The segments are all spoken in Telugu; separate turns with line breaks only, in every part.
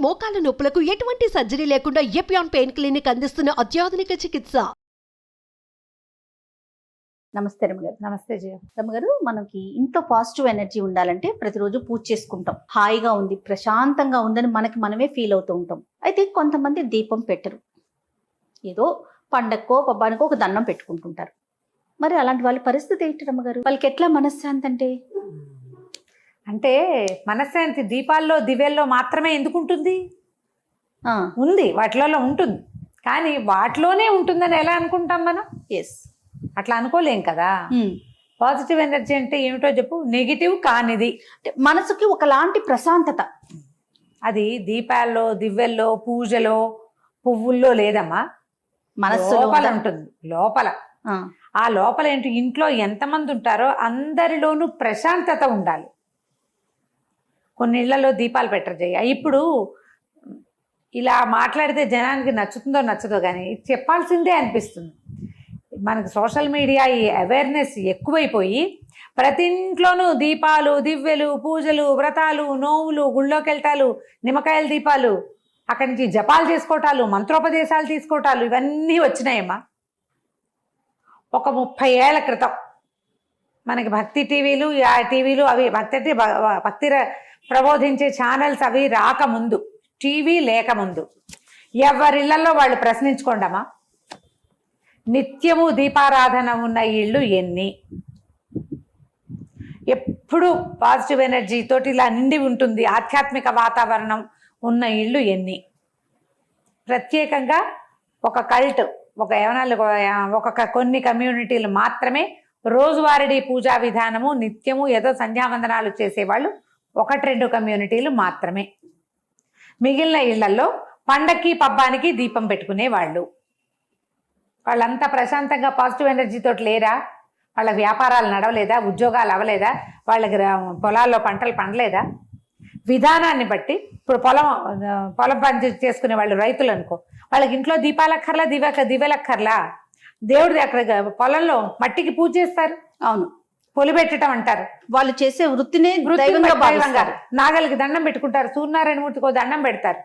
మోకాల నొప్పులకు ఎటువంటి సర్జరీ లేకుండా ఎపియాన్ పెయిన్ క్లినిక్ అందిస్తున్న అత్యాధునిక చికిత్స.
నమస్తే రమ్మగారు.
నమస్తే జయ.
రమ్మగారు, మనకి ఇంట్లో పాజిటివ్ ఎనర్జీ ఉండాలంటే ప్రతిరోజు పూజ చేసుకుంటాం. హాయిగా ఉంది, ప్రశాంతంగా ఉందని మనకి మనమే ఫీల్ అవుతూ ఉంటాం. అయితే కొంతమంది దీపం పెట్టరు, ఏదో పండక్కో పబ్బానికో ఒక దండం పెట్టుకుంటుంటారు. మరి అలాంటి వాళ్ళ పరిస్థితి ఏంటి రమ్మగారు? వాళ్ళకి ఎట్లా మనశ్శాంతి
అంటే మనశ్శాంతి దీపాల్లో దివ్యల్లో మాత్రమే ఎందుకు ఉంటుంది? ఉంది, వాటిలలో ఉంటుంది, కానీ వాటిలోనే ఉంటుందని ఎలా అనుకుంటాం మనం?
ఎస్,
అట్లా అనుకోలేం కదా. పాజిటివ్ ఎనర్జీ అంటే ఏమిటో చెప్పు. నెగిటివ్ కానిది,
మనసుకి ఒకలాంటి ప్రశాంతత.
అది దీపాల్లో దివ్యల్లో పూజలో పువ్వుల్లో లేదమ్మా, మనసు లోపల ఉంటుంది. లోపల ఆ లోపల ఏంటి, ఇంట్లో ఎంతమంది ఉంటారో అందరిలోనూ ప్రశాంతత ఉండాలి. కొన్ని ఇళ్లలో దీపాలు పెట్టరు జయ. ఇప్పుడు ఇలా మాట్లాడితే జనానికి నచ్చుతుందో నచ్చదో కానీ చెప్పాల్సిందే అనిపిస్తుంది. మనకు సోషల్ మీడియా ఈ అవేర్నెస్ ఎక్కువైపోయి ప్రతి ఇంట్లోనూ దీపాలు దివ్యలు పూజలు వ్రతాలు నోవులు గుళ్ళోకి వెళ్తాలు నిమ్మకాయల దీపాలు, అక్కడి నుంచి జపాలు చేసుకోవటాలు మంత్రోపదేశాలు తీసుకోవటాలు ఇవన్నీ వచ్చినాయమ్మా. ఒక 30 ఏళ్ల క్రితం మనకి భక్తి టీవీలు అవి భక్తి ప్రబోధించే ఛానల్స్ అవి రాకముందు, టీవీ లేకముందు ఎవరిళ్లలో వాళ్ళు ప్రశ్నించుకోండమ్మా. నిత్యము దీపారాధన ఉన్న ఇళ్ళు ఎన్ని? ఎప్పుడు పాజిటివ్ ఎనర్జీ తోటి ఇలా నిండి ఉంటుంది ఆధ్యాత్మిక వాతావరణం ఉన్న ఇళ్ళు ఎన్ని? ప్రత్యేకంగా ఒక కల్ట్, కొన్ని కమ్యూనిటీలు మాత్రమే రోజువారీ పూజా విధానము నిత్యము ఏదో సంధ్యావందనాలు చేసేవాళ్ళు 1-2 కమ్యూనిటీలు మాత్రమే. మిగిలిన ఇళ్లలో పండక్కి పబ్బానికి దీపం పెట్టుకునేవాళ్ళు. వాళ్ళంతా ప్రశాంతంగా పాజిటివ్ ఎనర్జీతో లేరా? వాళ్ళ వ్యాపారాలు నడవలేదా? ఉద్యోగాలు అవ్వలేదా? వాళ్ళకి పొలాల్లో పంటలు పండలేదా? విధానాన్ని బట్టి ఇప్పుడు పొలం పని చేసుకునే వాళ్ళు రైతులు అనుకో, వాళ్ళకి ఇంట్లో దీపాలక్కర్లా దివ్యలక్కర్లా, దేవుడి అక్కడ పొలంలో మట్టికి పూజ చేస్తారు. అవును, పొలి పెట్టడం అంటారు. వాళ్ళు చేసే వృత్తినే దైవంగా నాగలికి దండం పెట్టుకుంటారు. సూర్యనారాయణ మూర్తికి దండం పెడతారు.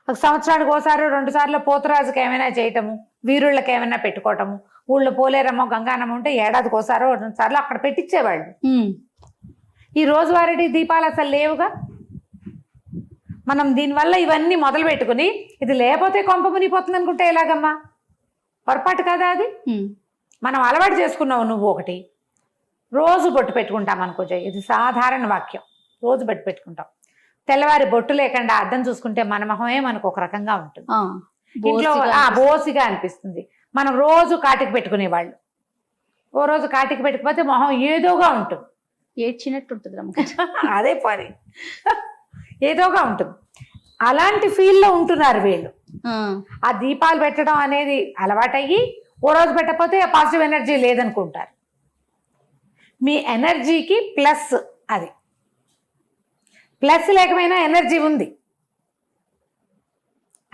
ఒక సంవత్సరానికి 1-2 సార్లు పోతురాజుకి ఏమైనా చేయటము, వీరుళ్ళకి ఏమైనా పెట్టుకోవటము, ఊళ్ళో పోలేరమ్మో గంగానమ్మ ఉంటే ఏడాదికి 1-2 సార్లు అక్కడ పెట్టించేవాళ్ళు. ఈ రోజువారీ దీపాలు అసలు లేవుగా. మనం దీనివల్ల ఇవన్నీ మొదలు పెట్టుకుని ఇది లేకపోతే కొంప మునిగిపోతుంది అనుకుంటే ఎలాగమ్మా? పొరపాటు కదా అది. మనం అలవాటు చేసుకున్నావు. నువ్వు ఒకటి రోజు బొట్టు పెట్టుకుంటాం అనుకో జయ, ఇది సాధారణ వాక్యం. రోజు బొట్టు పెట్టుకుంటాం. తెల్లవారి బొట్టు లేకుండా అద్దం చూసుకుంటే మన మొహమే మనకు ఒక రకంగా ఉంటుంది. ఇంట్లో బోసిగా అనిపిస్తుంది. మనం రోజు కాటికి పెట్టుకునేవాళ్ళు. ఓ రోజు కాటికి పెట్టుకుపోతే మొహం ఏదోగా ఉంటుంది,
ఏడ్చినట్టు ఉంటుంది.
అదే పని ఏదోగా ఉంటుంది. అలాంటి ఫీల్లో ఉంటున్నారు వీళ్ళు. ఆ దీపాలు పెట్టడం అనేది అలవాటయ్యి ఓ రోజు పెట్టకపోతే పాజిటివ్ ఎనర్జీ లేదనుకుంటారు. మీ ఎనర్జీకి ప్లస్, అది ప్లస్ లేకపోయినా ఎనర్జీ ఉంది.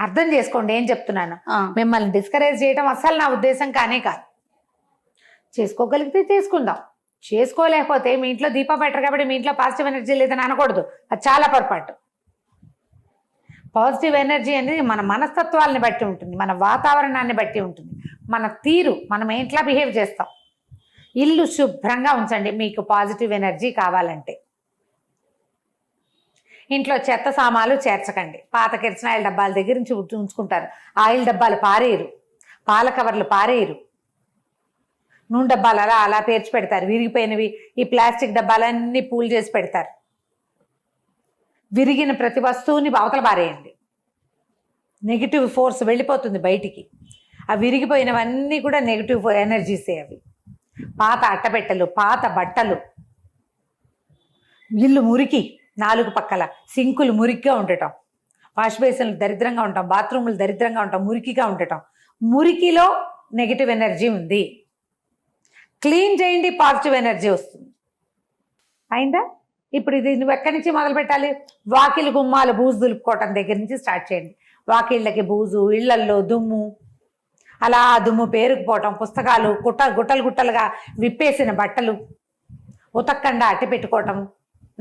అర్థం చేసుకోండి ఏం చెప్తున్నాను. మిమ్మల్ని డిస్కరేజ్ చేయడం అసలు నా ఉద్దేశం కానే కాదు. చేసుకోగలిగితే చేసుకుందాం, చేసుకోలేకపోతే మీ ఇంట్లో దీపం పెట్టరు కాబట్టి మీ ఇంట్లో పాజిటివ్ ఎనర్జీ లేదని అనకూడదు. అది చాలా పొరపాటు. పాజిటివ్ ఎనర్జీ అనేది మన మనస్తత్వాలని బట్టి ఉంటుంది, మన వాతావరణాన్ని బట్టి ఉంటుంది, మన తీరు, మనం ఎట్లా బిహేవ్ చేస్తాం. ఇల్లు శుభ్రంగా ఉంచండి మీకు పాజిటివ్ ఎనర్జీ కావాలంటే. ఇంట్లో చెత్త సామాన్లు చేర్చకండి. పాత కిరసనాయిల డబ్బాల దగ్గర నుంచి ఉంచుకుంటారు. ఆయిల్ డబ్బాలు పారేయరు, పాల కవర్లు పారేయరు, నూనె డబ్బాలు అలా పేర్చి పెడతారు. విరిగిపోయినవి ఈ ప్లాస్టిక్ డబ్బాలన్నీ పూల్ చేసి పెడతారు. విరిగిన ప్రతి వస్తువుని అవతల పారేయండి. నెగిటివ్ ఫోర్స్ వెళ్ళిపోతుంది బయటికి. ఆ విరిగిపోయినవన్నీ కూడా నెగిటివ్ ఎనర్జీసే అవి. పాత అట్టపెట్టెలు, పాత బట్టలు, ఇల్లు మురికి, 4 పక్కల సింకులు మురికిగా ఉండటం, వాష్ బేసిన్లు దరిద్రంగా ఉండటం, బాత్రూములు దరిద్రంగా ఉండటం, మురికిగా ఉండటం. మురికిలో నెగిటివ్ ఎనర్జీ ఉంది. క్లీన్ చేయండి, పాజిటివ్ ఎనర్జీ వస్తుంది. అయిందా? ఇప్పుడు ఇది నువ్వు ఎక్కడి నుంచి మొదలు పెట్టాలి? వాకిలి గుమ్మాలు బూజు దులుపుకోవటం దగ్గర నుంచి స్టార్ట్ చేయండి. వాకిళ్ళకి బూజు, ఇళ్లల్లో దుమ్ము, అలా దుమ్ము పేరుకుపోవటం, పుస్తకాలు గుట్టలుగా విప్పేసిన బట్టలు ఉతక్కండా అట్టి పెట్టుకోవటం,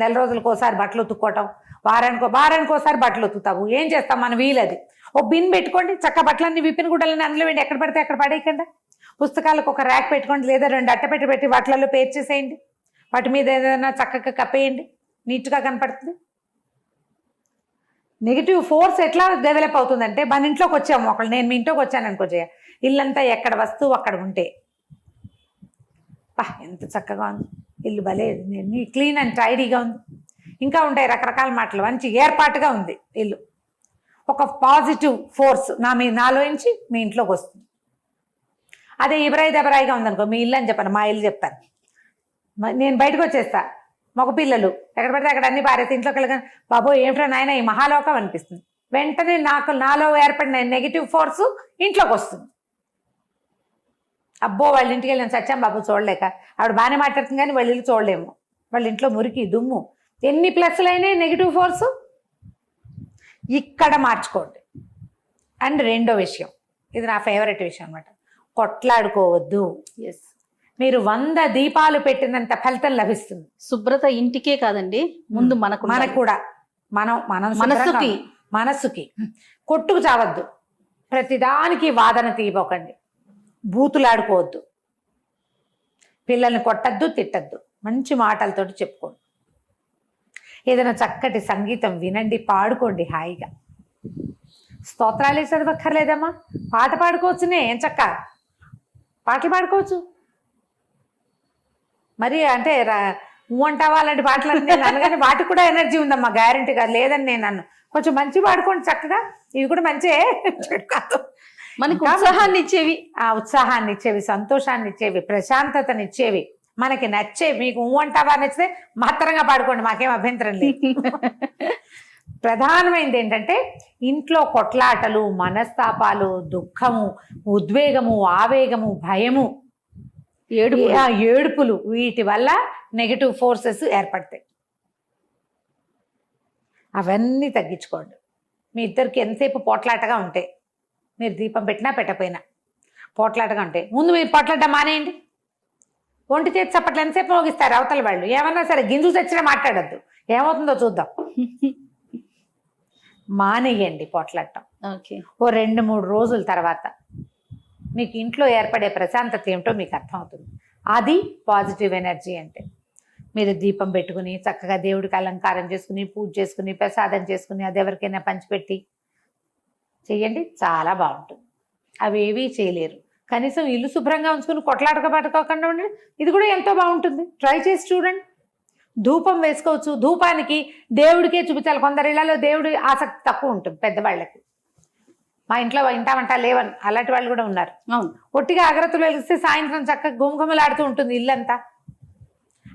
నెల రోజులకు ఒకసారి బట్టలు ఉతుక్కోవటం, వారానికి ఒకసారి బట్టలు ఉతుకుతావు, ఏం చేస్తాం మన వీలది. ఓ బిన్ పెట్టుకోండి, చక్క బట్టలన్నీ విప్పిన గుడ్డలన్నీ అందులో వేయండి, ఎక్కడ పడితే అక్కడ పడేయకుండా. పుస్తకాలకు ఒక ర్యాక్ పెట్టుకోండి, లేదా 2 అట్టపెట్టి పెట్టి వాటిలలో పేర్చేసేయండి, వాటి మీద ఏదైనా చక్కగా కప్పేయండి, నీట్గా కనపడుతుంది. నెగిటివ్ ఫోర్స్ ఎట్లా డెవలప్ అవుతుందంటే, మన ఇంట్లోకి వచ్చాము ఒకళ్ళు, నేను మీ ఇంట్లోకి వచ్చాను అనుకో జయ, ఇల్లంతా ఎక్కడ వస్తువు అక్కడ ఉంటే, ఎంత చక్కగా ఉంది ఇల్లు, భలే క్లీన్ అండ్ టైడీగా ఉంది, ఇంకా ఉంటాయి రకరకాల మాటలు, మంచి ఏర్పాటుగా ఉంది ఇల్లు. ఒక పాజిటివ్ ఫోర్స్ నాలోంచి మీ ఇంట్లోకి వస్తుంది. అదే ఇబరాయి దబరాయిగా ఉందనుకో, మీ ఇల్లు అని చెప్పాను, మా ఇల్లు చెప్తాను, నేను బయటకు వచ్చేస్తా, మగ పిల్లలు ఎక్కడ పడితే అక్కడ అన్ని పారేసి ఇంట్లోకి వెళ్ళగానే బాబో ఏమిటో నాయన ఈ మహాలోకం అనిపిస్తుంది. వెంటనే నాలో ఏర్పడిన నెగిటివ్ ఫోర్స్ ఇంట్లోకి వస్తుంది. అబ్బో వాళ్ళ ఇంటికి వెళ్ళి సత్యం బాబు చూడలేక, ఆవిడ బాగానే మాట్లాడుతుంది కానీ వాళ్ళ ఇల్లు చూడలేము, వాళ్ళ ఇంట్లో మురికి దుమ్ము, ఎన్ని ప్లస్లు అయినాయి నెగిటివ్ ఫోర్సు. ఇక్కడ మార్చుకోండి. అండ్ రెండో విషయం, ఇది నా ఫేవరెట్ విషయం అనమాట, కొట్లాడుకోవద్దు. ఎస్, మీరు 100 దీపాలు పెట్టినంత ఫలితం లభిస్తుంది.
శుభ్రత ఇంటికే కాదండి, ముందు మనకు
కూడా మనం మనస్సుకి కొట్టుకు చావద్దు, ప్రతిదానికి వాదన తీయబోకండి, బూతులాడుకోవద్దు, పిల్లల్ని కొట్టద్దు తిట్టద్దు, మంచి మాటలతోటి చెప్పుకోండి, ఏదైనా చక్కటి సంగీతం వినండి, పాడుకోండి హాయిగా. స్తోత్రాలే చదవక్కర్లేదమ్మా, పాట పాడుకోవచ్చునే, ఏం చక్క పాటలు పాడుకోవచ్చు. మరి అంటే అంటావా అలాంటి పాటలన్నీ అనగానే వాటికి కూడా ఎనర్జీ ఉందమ్మా, గ్యారెంటీగా లేదని నేను అన్ను. కొంచెం మంచి పాడుకోండి చక్కగా, ఇవి కూడా మంచి కాదు,
మనకి ఉత్సాహాన్ని ఇచ్చేవి,
ఉత్సాహాన్ని ఇచ్చేవి, సంతోషాన్ని ఇచ్చేవి, ప్రశాంతతనిచ్చేవి, మనకి నచ్చేవి. మీకు అంటావా నచ్చితే మాత్రంగా పాడుకోండి, మాకేం అభ్యంతరం లేదు. ప్రధానమైనది ఏంటంటే ఇంట్లో కొట్లాటలు, మనస్తాపాలు, దుఃఖము, ఉద్వేగము, ఆవేగము, భయము, ఏడుపులు, వీటి వల్ల నెగటివ్ ఫోర్సెస్ ఏర్పడతాయి. అవన్నీ తగ్గించుకోండి. మీ ఇద్దరికి ఎంతసేపు పోట్లాటగా ఉంటే, మీరు దీపం పెట్టినా పెట్టకపోయినా పోట్లాటగా ఉంటే, ముందు మీరు పోట్లాట మానేయండి. ఒంటి చేతి చప్పట్లు ఎంతసేపు మోగిస్తారు అవతల వాళ్ళు, ఏమన్నా సరే గింజు తెచ్చినా మాట్లాడద్దు, ఏమవుతుందో చూద్దాం. మానేయండి పోట్లాడటం. ఓ 2-3 రోజుల తర్వాత మీకు ఇంట్లో ఏర్పడే ప్రశాంతత ఏమిటో మీకు అర్థమవుతుంది. అది పాజిటివ్ ఎనర్జీ అంటే. మీరు దీపం పెట్టుకుని చక్కగా దేవుడికి అలంకారం చేసుకుని, పూజ చేసుకుని, ప్రసాదం చేసుకుని, అది ఎవరికైనా పంచిపెట్టి చెయ్యండి, చాలా బాగుంటుంది. అవి ఏవీ చేయలేరు, కనీసం ఇల్లు శుభ్రంగా ఉంచుకుని పట్టుకోకుండా ఉండండి, ఇది కూడా ఎంతో బాగుంటుంది. ట్రై చేసి చూడండి. ధూపం వేసుకోవచ్చు, ధూపానికి దేవుడికే చూపించాలి. కొందరి ఇళ్లలో దేవుడి ఆసక్తి తక్కువ ఉంటుంది పెద్దవాళ్ళకి, మా ఇంట్లో ఇంటా వంట లేవని అలాంటి వాళ్ళు కూడా ఉన్నారు.
అవును,
ఒట్టిగా అగరత్తులు వెలిగిస్తే సాయంత్రం చక్కగా గుమగుమలాడుతూ ఉంటుంది ఇల్లంతా.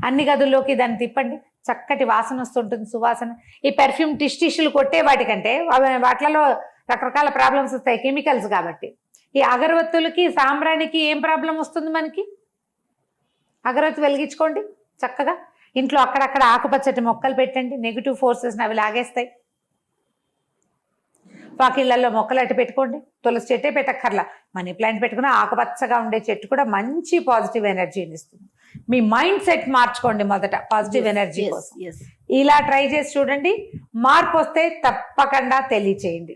అన్ని గదుల్లోకి దాన్ని తిప్పండి, చక్కటి వాసన వస్తుంటుంది, సువాసన. ఈ పెర్ఫ్యూమ్ టిష్టిష్లు కొట్టే వాటికంటే వాటిలలో రకరకాల ప్రాబ్లమ్స్ వస్తాయి, కెమికల్స్ కాబట్టి. ఈ అగరవత్తులకి సాంబ్రానికి ఏం ప్రాబ్లం వస్తుంది మనకి? అగరవత్తి వెలిగించుకోండి చక్కగా. ఇంట్లో అక్కడక్కడ ఆకుపచ్చటి మొక్కలు పెట్టండి, నెగిటివ్ ఫోర్సెస్ని అవి లాగేస్తాయి. వాకిళ్ళల్లో మొక్కలు అట్టి పెట్టుకోండి, తులసి చెట్టే పెట్టక్కర్లా, మనీ ప్లాంట్ పెట్టుకున్న ఆకుపచ్చగా ఉండే చెట్టు కూడా మంచి పాజిటివ్ ఎనర్జీని ఇస్తుంది. మీ మైండ్ సెట్ మార్చుకోండి మొదట పాజిటివ్ ఎనర్జీ కోసం. ఇలా ట్రై చేసి చూడండి, మార్పు వస్తే తప్పకుండా తెలియచేయండి.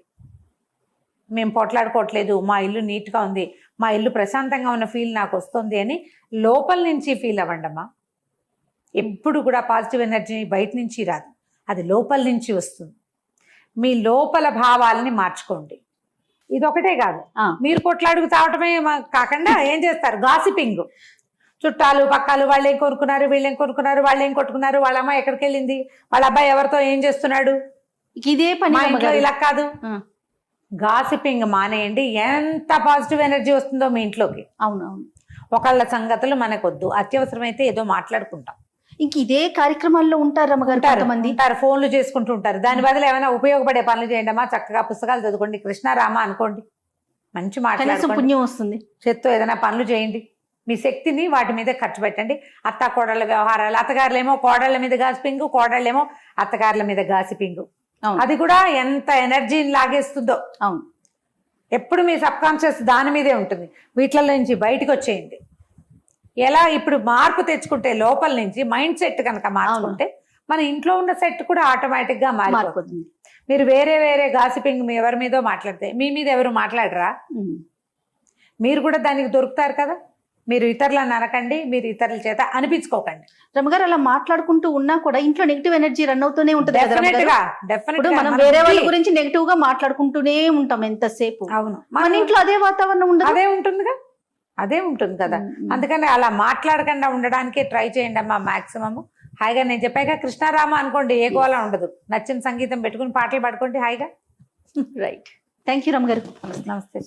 మేము పోట్లాడుకోవట్లేదు, మా ఇల్లు నీట్గా ఉంది, మా ఇల్లు ప్రశాంతంగా ఉన్న ఫీల్ నాకు వస్తుంది అని లోపల నుంచి ఫీల్ అవ్వండమ్మా. ఎప్పుడు కూడా పాజిటివ్ ఎనర్జీ బయట నుంచి రాదు, అది లోపల నుంచి వస్తుంది. మీ లోపల భావాలని మార్చుకోండి. ఇదొకటే కాదు, మీరు కొట్లాడుకు తావటమే కాకుండా ఏం చేస్తారు, గాసిపింగ్. చుట్టాలు పక్కాలు వాళ్ళు ఏం కొనుక్కున్నారు, వీళ్ళు ఏం కొనుక్కున్నారు, వాళ్ళు ఏం కొట్టుకున్నారు, వాళ్ళ అమ్మాయి ఎక్కడికి వెళ్ళింది, వాళ్ళ అబ్బాయి ఎవరితో ఏం చేస్తున్నాడు,
ఇదే పని.
ఇలా కాదు, గాసిపింగ్ మానేయండి. ఎంత పాజిటివ్ ఎనర్జీ వస్తుందో మీ ఇంట్లోకి.
అవునవును,
ఒకళ్ళ సంగతులు మనకొద్దు, అత్యవసరమైతే ఏదో మాట్లాడుకుంటాం.
ఇంక ఇదే కార్యక్రమాల్లో ఉంటారు
ఉంటారు, ఫోన్లు చేసుకుంటూ ఉంటారు. దాని బదులు ఏమైనా ఉపయోగపడే పనులు చేయండి అమ్మా. చక్కగా పుస్తకాలు చదువుకోండి, కృష్ణారామ అనుకోండి, మంచి మాట్లాడుకోండి,
పుణ్యం వస్తుంది.
చేత్తో ఏదైనా పనులు చేయండి, మీ శక్తిని వాటి మీద ఖర్చు పెట్టండి. అత్త కోడళ్ళ వ్యవహారాలు, అత్తగారులేమో కోడళ్ళ మీద గాసిపింగు, కోడళ్ళేమో అత్తగారుల మీద గాసిపింగు. అది కూడా ఎంత ఎనర్జీని లాగేస్తుందో.
అవును,
ఎప్పుడు మీ సబ్ కాన్షియస్ దాని మీదే ఉంటుంది. వీటిలో నుంచి బయటకు వచ్చేయండి. ఎలా ఇప్పుడు మార్పు తెచ్చుకుంటే లోపల నుంచి మైండ్ సెట్ కనుక మార్చుకుంటే మన ఇంట్లో ఉన్న సెట్ కూడా ఆటోమేటిక్ గా మారిపోతుంది.
మారిపోతుంది.
మీరు వేరే వేరే గాసిపింగ్ మీ ఎవరి మీదో మాట్లాడితే మీ మీద ఎవరు మాట్లాడరా? మీరు కూడా దానికి దొరుకుతారు కదా. మీరు ఇతరులను అనకండి, మీరు ఇతరుల చేత అనిపించుకోకండి.
రమగారు అలా మాట్లాడుకుంటూ ఉన్నా కూడా ఇంట్లో నెగిటివ్ ఎనర్జీ రన్ అవుతూనే ఉంటుంది కదా
డెఫినెట్
రమగారు?
గా
ఇప్పుడు
డెఫినెట్
మనం వేరే వాళ్ళ గురించి నెగిటివ్ గా మాట్లాడుకుంటూనే ఉంటాం ఎంతసేపు.
అవును,
మన ఇంట్లో అదే వాతావరణం ఉండదు.
అదే ఉంటుందిగా, అదే ఉంటుంది కదా. అందుకని అలా మాట్లాడకుండా ఉండడానికి ట్రై చేయండి అమ్మా మాక్సిమం. హాయిగా నేను చెప్పాక కృష్ణారామ అనుకోండి, ఏ గోళ ఉండదు. నచ్చిన సంగీతం పెట్టుకుని పాటలు పాడుకోండి హాయిగా.
రైట్. థ్యాంక్ యూ రమగారు.
నమస్తే.